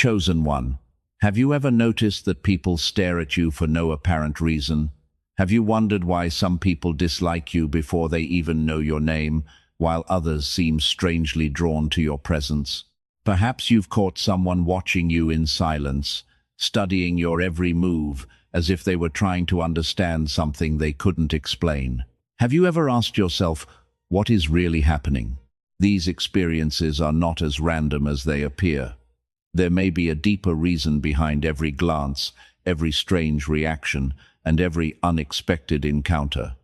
Chosen one. Have you ever noticed that people stare at you for no apparent reason? Have you wondered why some people dislike you before they even know your name, while others seem strangely drawn to your presence? Perhaps you've caught someone watching you in silence, studying your every move, as if they were trying to understand something they couldn't explain. Have you ever asked yourself, what is really happening? These experiences are not as random as they appear. There may be a deeper reason behind every glance, every strange reaction, and every unexpected encounter.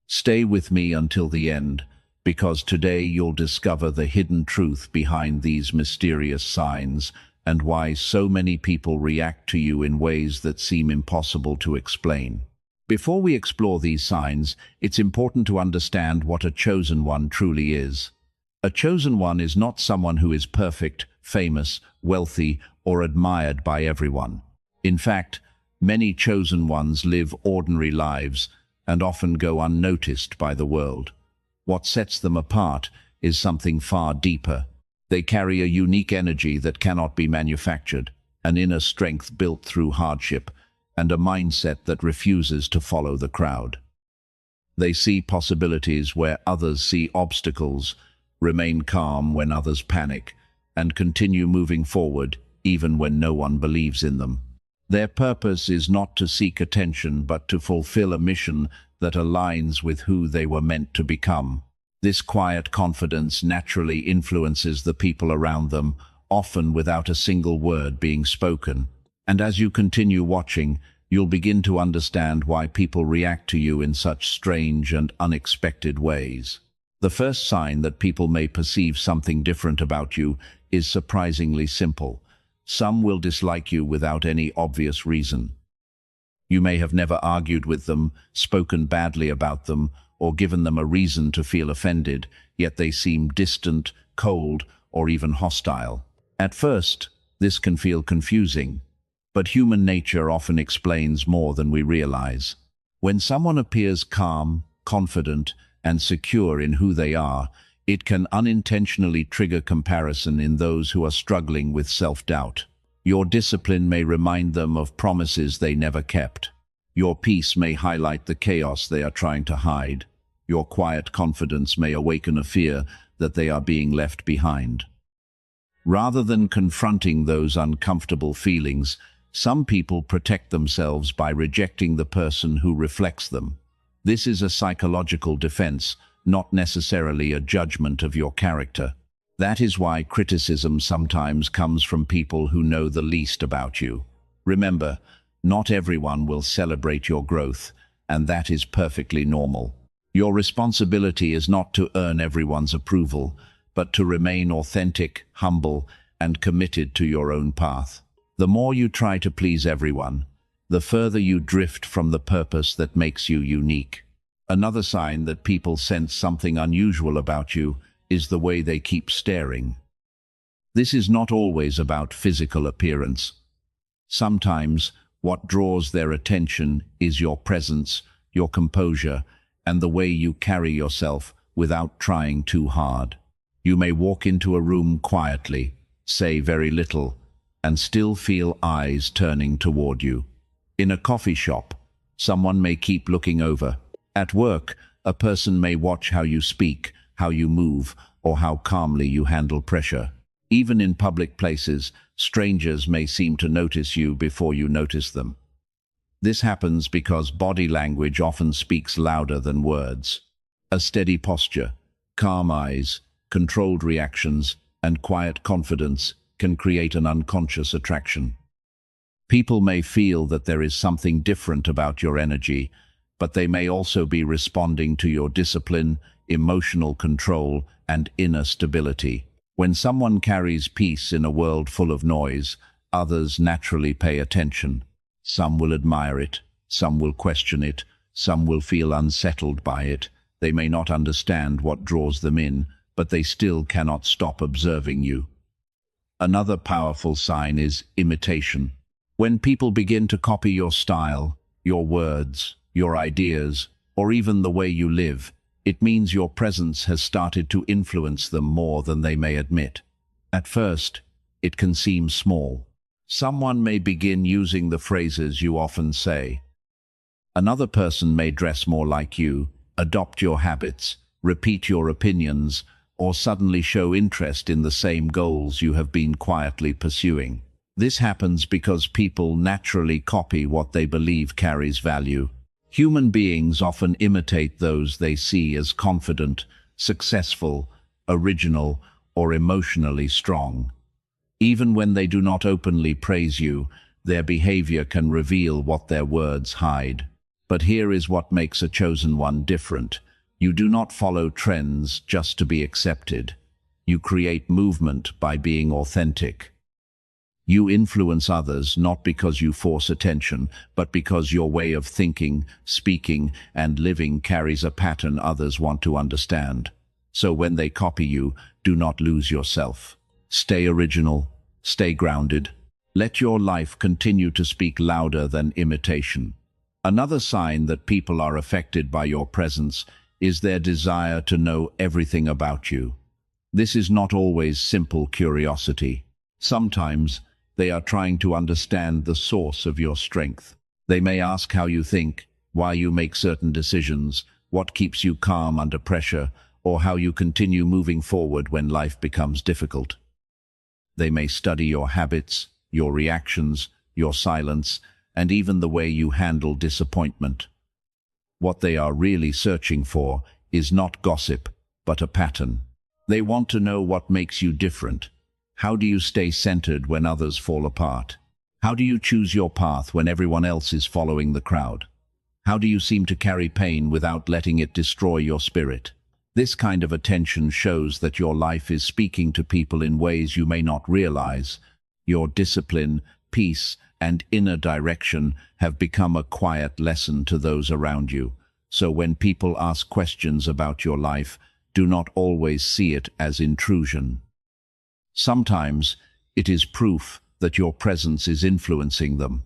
Stay with me until the end, because today you'll discover the hidden truth behind these mysterious signs and why so many people react to you in ways that seem impossible to explain. Before we explore these signs, it's important to understand what a chosen one truly is. A chosen one is not someone who is perfect, famous, wealthy, or admired by everyone. In fact, many chosen ones live ordinary lives and often go unnoticed by the world. What sets them apart is something far deeper. They carry a unique energy that cannot be manufactured, an inner strength built through hardship, and a mindset that refuses to follow the crowd. They see possibilities where others see obstacles, remain calm when others panic, and continue moving forward even when no one believes in them. Their purpose is not to seek attention but to fulfill a mission that aligns with who they were meant to become. This quiet confidence naturally influences the people around them, often without a single word being spoken. And as you continue watching, you'll begin to understand why people react to you in such strange and unexpected ways. The first sign that people may perceive something different about you is surprisingly simple. Some will dislike you without any obvious reason. You may have never argued with them, spoken badly about them, or given them a reason to feel offended, yet they seem distant, cold, or even hostile. At first, this can feel confusing, but human nature often explains more than we realize. When someone appears calm, confident, and secure in who they are, it can unintentionally trigger comparison in those who are struggling with self-doubt. Your discipline may remind them of promises they never kept. Your peace may highlight the chaos they are trying to hide. Your quiet confidence may awaken a fear that they are being left behind. Rather than confronting those uncomfortable feelings, some people protect themselves by rejecting the person who reflects them. This is a psychological defense, not necessarily a judgment of your character. That is why criticism sometimes comes from people who know the least about you. Remember, not everyone will celebrate your growth, and that is perfectly normal. Your responsibility is not to earn everyone's approval, but to remain authentic, humble, and committed to your own path. The more you try to please everyone, the further you drift from the purpose that makes you unique. Another sign that people sense something unusual about you is the way they keep staring. This is not always about physical appearance. Sometimes, what draws their attention is your presence, your composure, and the way you carry yourself without trying too hard. You may walk into a room quietly, say very little, and still feel eyes turning toward you. In a coffee shop, someone may keep looking over. At work, a person may watch how you speak, how you move, or how calmly you handle pressure. Even in public places, strangers may seem to notice you before you notice them. This happens because body language often speaks louder than words. A steady posture, calm eyes, controlled reactions, and quiet confidence can create an unconscious attraction. People may feel that there is something different about your energy, but they may also be responding to your discipline, emotional control, and inner stability. When someone carries peace in a world full of noise, others naturally pay attention. Some will admire it, some will question it, some will feel unsettled by it. They may not understand what draws them in, but they still cannot stop observing you. Another powerful sign is imitation. When people begin to copy your style, your words, your ideas, or even the way you live, it means your presence has started to influence them more than they may admit. At first, it can seem small. Someone may begin using the phrases you often say. Another person may dress more like you, adopt your habits, repeat your opinions, or suddenly show interest in the same goals you have been quietly pursuing. This happens because people naturally copy what they believe carries value. Human beings often imitate those they see as confident, successful, original, or emotionally strong. Even when they do not openly praise you, their behavior can reveal what their words hide. But here is what makes a chosen one different. You do not follow trends just to be accepted. You create movement by being authentic. You influence others not because you force attention, but because your way of thinking, speaking, and living carries a pattern others want to understand. So when they copy you, do not lose yourself. Stay original, stay grounded. Let your life continue to speak louder than imitation. Another sign that people are affected by your presence is their desire to know everything about you. This is not always simple curiosity. Sometimes they are trying to understand the source of your strength. They may ask how you think, why you make certain decisions, what keeps you calm under pressure, or how you continue moving forward when life becomes difficult. They may study your habits, your reactions, your silence, and even the way you handle disappointment. What they are really searching for is not gossip, but a pattern. They want to know what makes you different. How do you stay centered when others fall apart? How do you choose your path when everyone else is following the crowd? How do you seem to carry pain without letting it destroy your spirit? This kind of attention shows that your life is speaking to people in ways you may not realize. Your discipline, peace, and inner direction have become a quiet lesson to those around you. So when people ask questions about your life, do not always see it as intrusion. Sometimes it is proof that your presence is influencing them.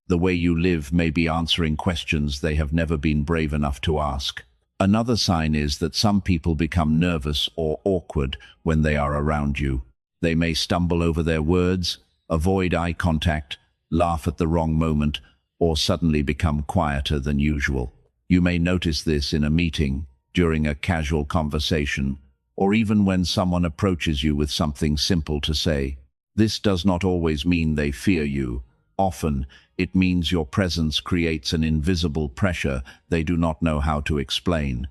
The way you live may be answering questions they have never been brave enough to ask. Another sign is that some people become nervous or awkward when they are around you. They may stumble over their words, avoid eye contact, laugh at the wrong moment, or suddenly become quieter than usual. You may notice this in a meeting, during a casual conversation, or even when someone approaches you with something simple to say. This does not always mean they fear you. Often, it means your presence creates an invisible pressure they do not know how to explain.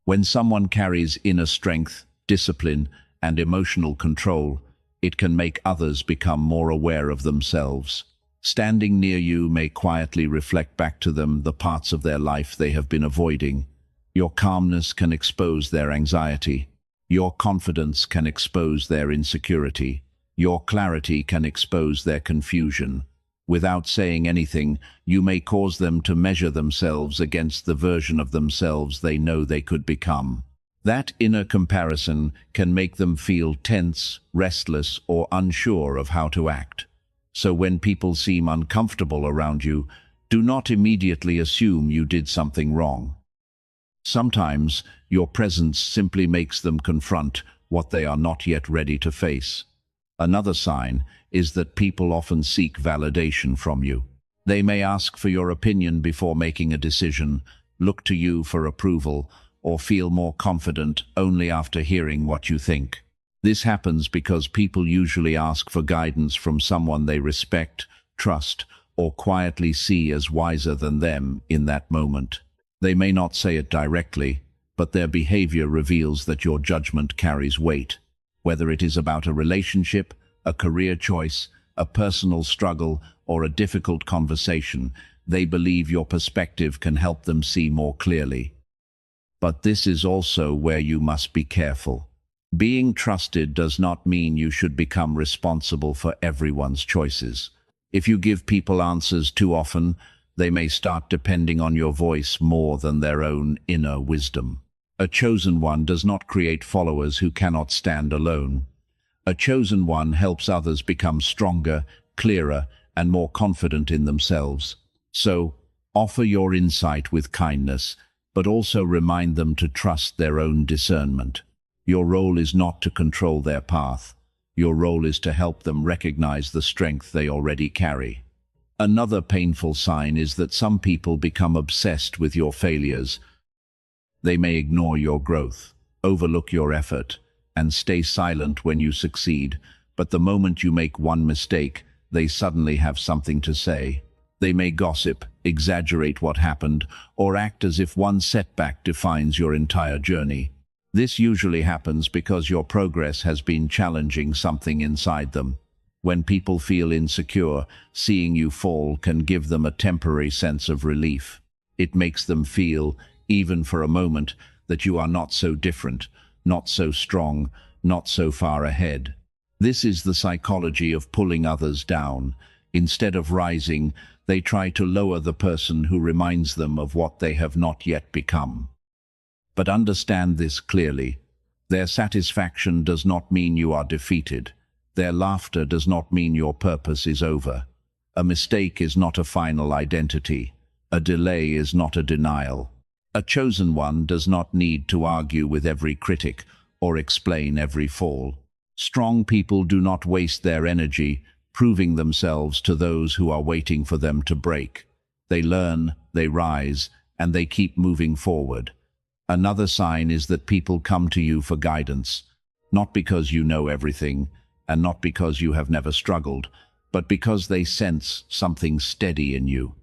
When someone carries inner strength, discipline, and emotional control, it can make others become more aware of themselves. Standing near you may quietly reflect back to them the parts of their life they have been avoiding. Your calmness can expose their anxiety. Your confidence can expose their insecurity. Your clarity can expose their confusion. Without saying anything, you may cause them to measure themselves against the version of themselves they know they could become. That inner comparison can make them feel tense, restless, or unsure of how to act. So when people seem uncomfortable around you, do not immediately assume you did something wrong. Sometimes your presence simply makes them confront what they are not yet ready to face. Another sign is that people often seek validation from you. They may ask for your opinion before making a decision, look to you for approval, or feel more confident only after hearing what you think. This happens because people usually ask for guidance from someone they respect, trust, or quietly see as wiser than them in that moment. They may not say it directly, but their behavior reveals that your judgment carries weight. Whether it is about a relationship, a career choice, a personal struggle, or a difficult conversation, they believe your perspective can help them see more clearly. But this is also where you must be careful. Being trusted does not mean you should become responsible for everyone's choices. If you give people answers too often, they may start depending on your voice more than their own inner wisdom. A chosen one does not create followers who cannot stand alone. A chosen one helps others become stronger, clearer, and more confident in themselves. So, offer your insight with kindness, but also remind them to trust their own discernment. Your role is not to control their path. Your role is to help them recognize the strength they already carry. Another painful sign is that some people become obsessed with your failures. They may ignore your growth, overlook your effort, and stay silent when you succeed, but the moment you make one mistake, they suddenly have something to say. They may gossip, exaggerate what happened, or act as if one setback defines your entire journey. This usually happens because your progress has been challenging something inside them. When people feel insecure, seeing you fall can give them a temporary sense of relief. It makes them feel, even for a moment, that you are not so different, not so strong, not so far ahead. This is the psychology of pulling others down. Instead of rising, they try to lower the person who reminds them of what they have not yet become. But understand this clearly. Their satisfaction does not mean you are defeated. Their laughter does not mean your purpose is over. A mistake is not a final identity. A delay is not a denial. A chosen one does not need to argue with every critic or explain every fall. Strong people do not waste their energy proving themselves to those who are waiting for them to break. They learn, they rise, and they keep moving forward. Another sign is that people come to you for guidance, not because you know everything, and not because you have never struggled, but because they sense something steady in you.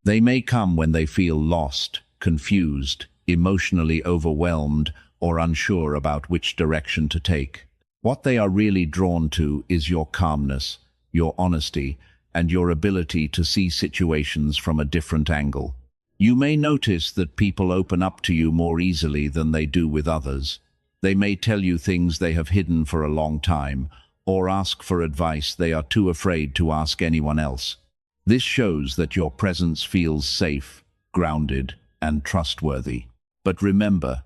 They may come when they feel lost, confused, emotionally overwhelmed, or unsure about which direction to take. What they are really drawn to is your calmness, your honesty, and your ability to see situations from a different angle. You may notice that people open up to you more easily than they do with others. They may tell you things they have hidden for a long time, or ask for advice they are too afraid to ask anyone else. This shows that your presence feels safe, grounded, and trustworthy. But remember,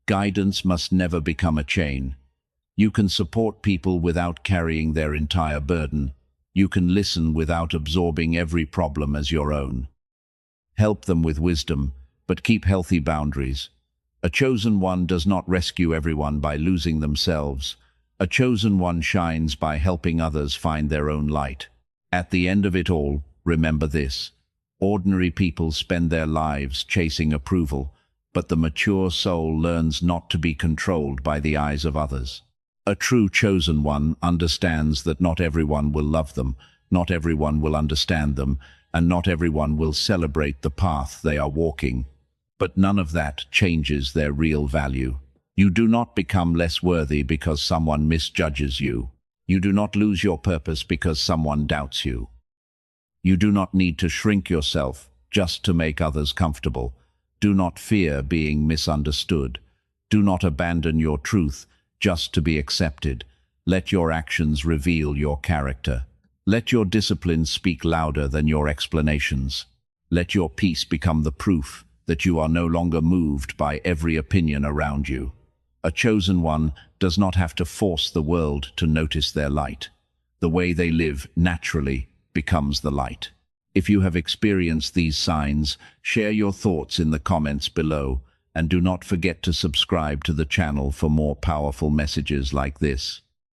guidance must never become a chain. You can support people without carrying their entire burden. You can listen without absorbing every problem as your own. Help them with wisdom, but keep healthy boundaries. A chosen one does not rescue everyone by losing themselves. A chosen one shines by helping others find their own light. At the end of it all, remember this. Ordinary people spend their lives chasing approval, but the mature soul learns not to be controlled by the eyes of others. A true chosen one understands that not everyone will love them, not everyone will understand them, and not everyone will celebrate the path they are walking. But none of that changes their real value. You do not become less worthy because someone misjudges you. You do not lose your purpose because someone doubts you. You do not need to shrink yourself just to make others comfortable. Do not fear being misunderstood. Do not abandon your truth just to be accepted. Let your actions reveal your character. Let your discipline speak louder than your explanations. Let your peace become the proof that you are no longer moved by every opinion around you. A chosen one does not have to force the world to notice their light. The way they live naturally becomes the light. If you have experienced these signs, share your thoughts in the comments below, and do not forget to subscribe to the channel for more powerful messages like this.